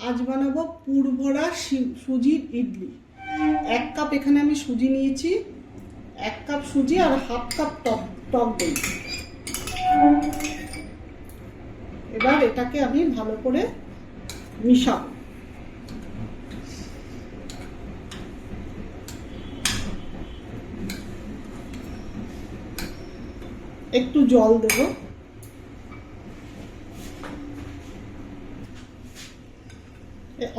আজ বানাবো পুর ভরা সুজির ইডলি। 1 কাপ এখানে আমি সুজি নিয়েছি, 1 কাপ সুজি আর হাফ কাপ টক দই। এবার এটাকে আমি ভালো করে মিশাবো। একটু জল দেব,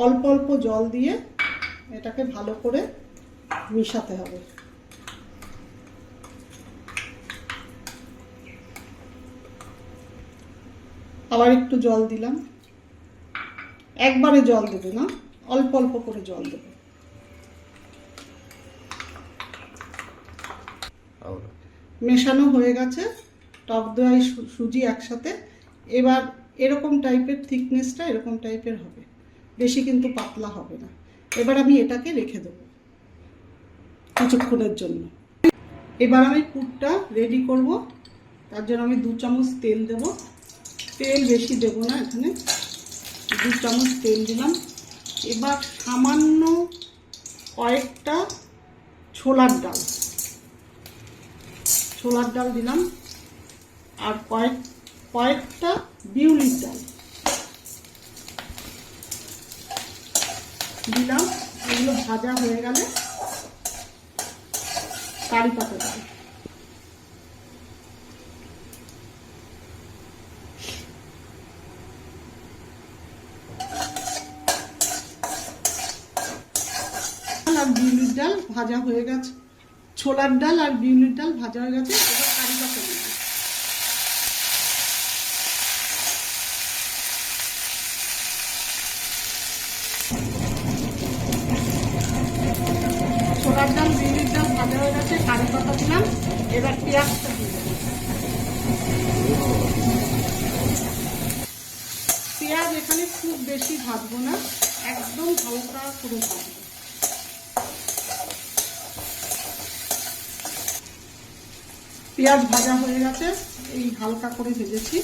অল্প অল্প জল দিয়ে এটাকে ভালো করে মিশাতে হবে। আবার একটু জল দিলাম, একবারে জল দেবে না, অল্প অল্প করে জল দেবে। মেশানো হয়ে গেছে টক দই সুজি একসাথে। এবার এরকম টাইপের থিকনেসটা এরকম টাইপের হবে, বেশি কিন্তু পাতলা হবে না। এবার আমি এটাকে রেখে দেবো কিছুক্ষণের জন্য। এবার আমি পুরটা রেডি করব, তার জন্য আমি 2 চামচ তেল দেব। তেল বেশি দেব না, এখানে 2 চামচ তেল দিলাম। এবার সামান্য কয়েকটা ছোলার ডাল দিলাম, আর কয়েকটা বিউলির ডাল দিলাম। এগুলো ভাজা হয়ে গেলে কারি পাতা দেব। আর বিউলির ডাল ভাজা হয়ে গেছে, ছোলার ডাল আর বিউলির ডাল ভাজা হয়ে গেছে। এবার কারি পাতা দেব। ছোলার ডাল বিউলির ডাল ভাজা হয়ে গেছে, কারি পাতা দিলাম। এবার পেঁয়াজটা দিয়ে দেবো। পেঁয়াজ এখানে খুব বেশি ভাজবো না, একদম হালকা করে ভাজবো। পেঁয়াজ ভাজা হয়ে গেছে, এই হালকা করে ভেজেছি।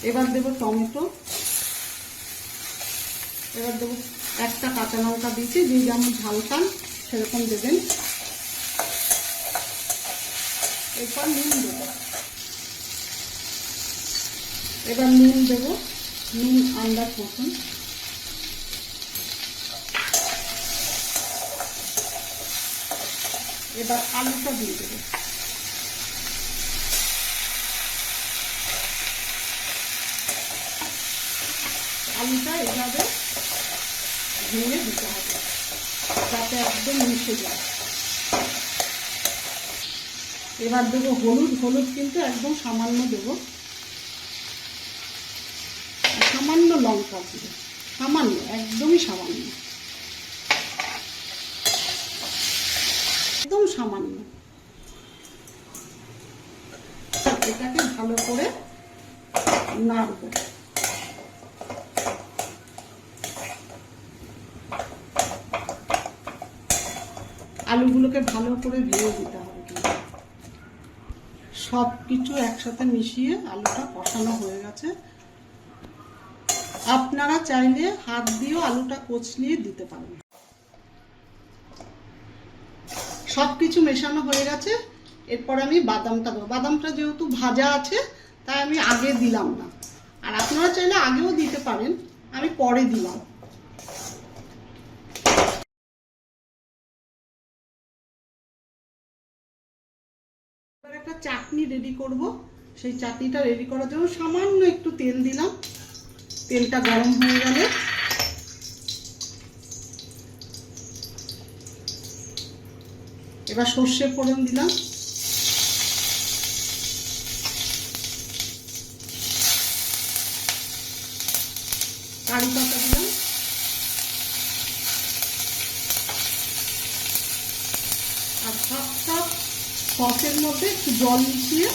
এবার দেব টমেটো, এবার দেবো একটা কাঁচা লঙ্কা দিয়েছি, যে যেমন ঝাল খান সেরকম দেবেন। এরপর নুন দেবো, এবার নুন দেবো, নুন আন্দাজ মতন। এবার আলুটা দিয়ে দেবো। আলুটা এভাবে ভেঙে দিতে হবে যাতে একদম মিশে যায়। এবার দেবো হলুদ কিন্তু একদম সামান্য দেবো, সামান্য লঙ্কা দেবো, সামান্য, একদমই সামান্য, একদম সামান্য। এটাকে ভালো করে নাড়বো। আলুগুলোকে ভালো করে ভেজে দিতে হবে। সব কিছু একসাথে মিশিয়ে আলুটা কষানো হয়ে গেছে। আপনারা চাইলে হাত দিয়েও আলুটা কচলিয়ে দিতে পারেন। সব কিছু মেশানো হয়ে গেছে। এরপর আমি বাদামটা দেবো। বাদামটা যেহেতু ভাজা আছে তাই আমি আগে দিলাম না, আর আপনারা চাইলে আগেও দিতে পারেন, আমি পরে দিলাম। একটা চাটনি রেডি করব। সেই চাটনিটা রেডি করার জন্য সামান্য একটু তেল দিলাম। তেলটা গরম হয়ে গেলে এবার সর্ষে ফোড়ন দিলাম, কারি পাতা দিলাম, আর 1/2 কাপ সসের মধ্যে একটু জল মিশিয়ে,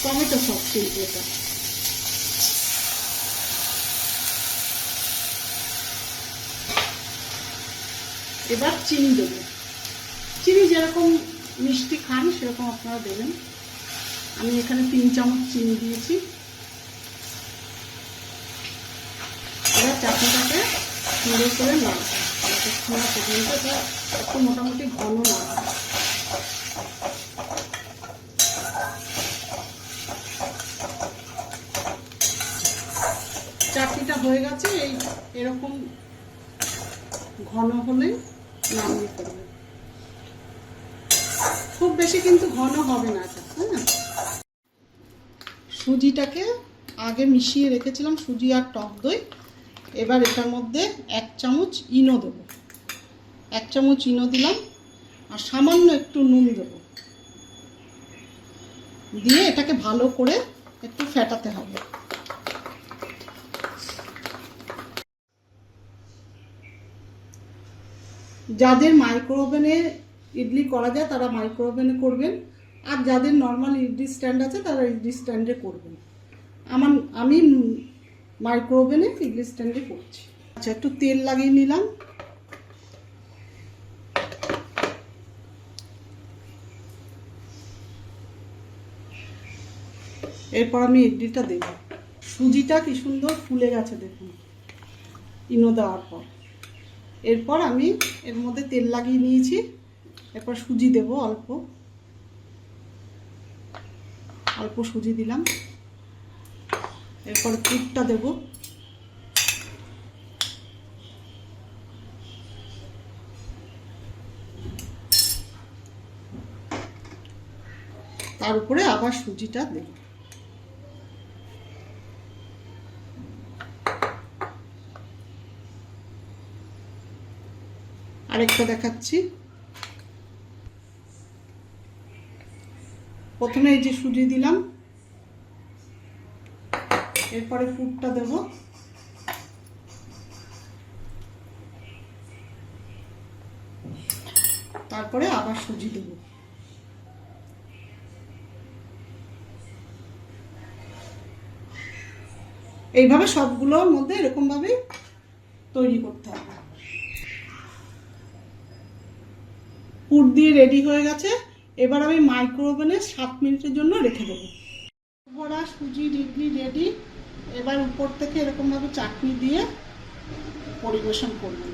টমেটো সস কিন্তু এটা। এবার চিনি দেবো, চিনি যেরকম মিষ্টি খান সেরকম আপনারা দেবেন। আমি এখানে 3 চামচ চিনি দিয়েছি। এবার চাটনিটাকে সুন্দর করে নাড়ব, পর্যন্ত এটা একটু মোটামুটি ঘন নাড়ব। চাটনিটা হয়ে গেছে, এরকম ঘন হলে নামিয়ে ফেলবে। খুব বেশি কিন্তু ঘন হবে না এটা। হ্যাঁ, সুজিটাকে আগে মিশিয়ে রেখেছিলাম, সুজি আর টক দই। এবার এটার মধ্যে 1 চামচ ইনো দেবো, 1 চামচ ইনো দিলাম, আর সামান্য একটু নুন দেবো, দিয়ে এটাকে ভালো করে একটু ফেটাতে হবে। যাদের মাইক্রো ওভেনে ইডলি করা যায় তারা মাইক্রো ওভেনে করবেন, আর যাদের নর্মাল ইডলি স্ট্যান্ড আছে তারা ইডলি স্ট্যান্ডে করবেন। আমি মাইক্রো ওভেনে ইডলি স্ট্যান্ডে করছি। আচ্ছা, একটু তেল লাগিয়ে নিলাম। এরপর আমি ইডলিটা দেব। সুজিটা কি সুন্দর ফুলে গেছে দেখুন ইনো দেওয়ার পর। এরপর আমি এর মধ্যে তেল লাগিয়ে নিয়েছি, এরপর সুজি দেব, অল্প অল্প সুজি দিলাম। এরপর পুরটা দেব, তার উপরে আবার সুজিটা দেব। আরেকটা দেখাচ্ছি। প্রথমে এই যে সুজি দিলাম, এরপরে পুরটা দেব, তারপরে আবার সুজি দেব। এইভাবে সবগুলোর মধ্যে এরকম ভাবে তৈরি করতে হবে। পুর দিয়ে রেডি হয়ে গেছে। এবার আমি মাইক্রো ওভেনে 7 মিনিটের জন্য রেখে দেবো। ভরা সুজির ইডলি রেডি। এবার উপর থেকে এরকম ভাবে চাটনি দিয়ে পরিবেশন করবেন।